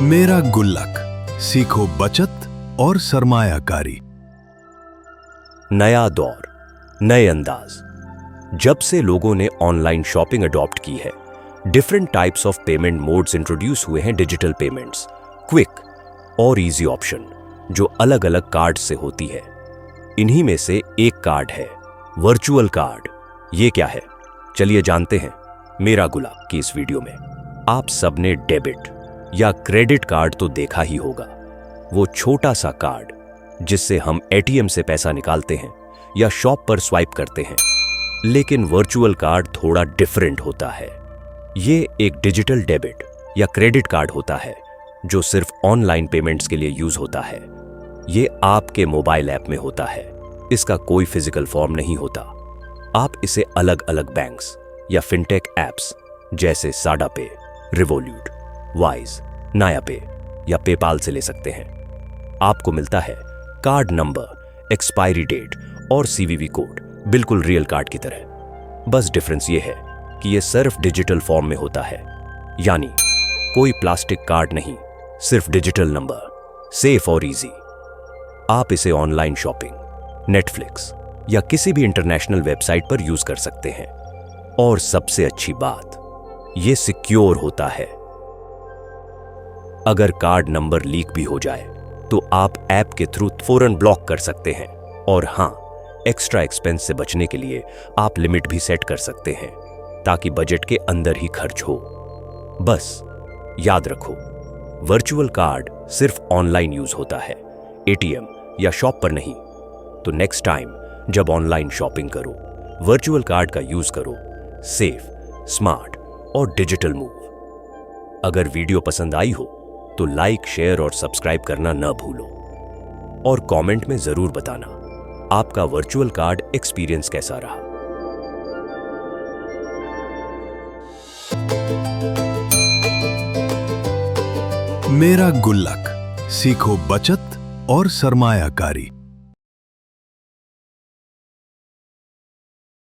मेरा गुल्लक, सीखो बचत और सरमायाकारी। नया दौर, नए अंदाज। जब से लोगों ने ऑनलाइन शॉपिंग अडॉप्ट की है, different types of payment modes introduce हुए हैं। डिजिटल पेमेंट्स, क्विक और इजी ऑप्शन जो अलग अलग कार्ड से होती है। इन्हीं में से एक कार्ड है वर्चुअल कार्ड। ये क्या है, चलिए जानते हैं मेरा गुल्लक की इस वीडियो में। आप सबने डेबिट या क्रेडिट कार्ड तो देखा ही होगा, वो छोटा सा कार्ड जिससे हम एटीएम से पैसा निकालते हैं या शॉप पर स्वाइप करते हैं। लेकिन वर्चुअल कार्ड थोड़ा डिफरेंट होता है। ये एक डिजिटल डेबिट या क्रेडिट कार्ड होता है जो सिर्फ ऑनलाइन पेमेंट्स के लिए यूज होता है। ये आपके मोबाइल ऐप में होता है, इसका कोई फिजिकल फॉर्म नहीं होता। आप इसे अलग अलग बैंक्स या फिनटेक एप्स जैसे साडा पे, रिवोल्यूट, वाइज, नाया पे या पेपाल से ले सकते हैं। आपको मिलता है कार्ड नंबर, एक्सपायरी डेट और सीवीवी कोड, बिल्कुल रियल कार्ड की तरह। बस डिफरेंस ये है कि ये सिर्फ डिजिटल फॉर्म में होता है, यानी कोई प्लास्टिक कार्ड नहीं, सिर्फ डिजिटल नंबर, सेफ और इजी। आप इसे ऑनलाइन शॉपिंग, नेटफ्लिक्स या किसी भी इंटरनेशनल वेबसाइट पर यूज कर सकते हैं। और सबसे अच्छी बात, ये सिक्योर होता है। अगर कार्ड नंबर लीक भी हो जाए तो आप ऐप के थ्रू फौरन ब्लॉक कर सकते हैं। और हां, एक्स्ट्रा एक्सपेंस से बचने के लिए आप लिमिट भी सेट कर सकते हैं ताकि बजट के अंदर ही खर्च हो। बस याद रखो, वर्चुअल कार्ड सिर्फ ऑनलाइन यूज होता है, एटीएम या शॉप पर नहीं। तो नेक्स्ट टाइम जब ऑनलाइन शॉपिंग करो, वर्चुअल कार्ड का यूज करो। सेफ, स्मार्ट और डिजिटल मूव। अगर वीडियो पसंद आई हो तो लाइक, शेयर और सब्सक्राइब करना न भूलो। और कमेंट में जरूर बताना आपका वर्चुअल कार्ड एक्सपीरियंस कैसा रहा। मेरा गुल्लक, सीखो बचत और सरमायाकारी।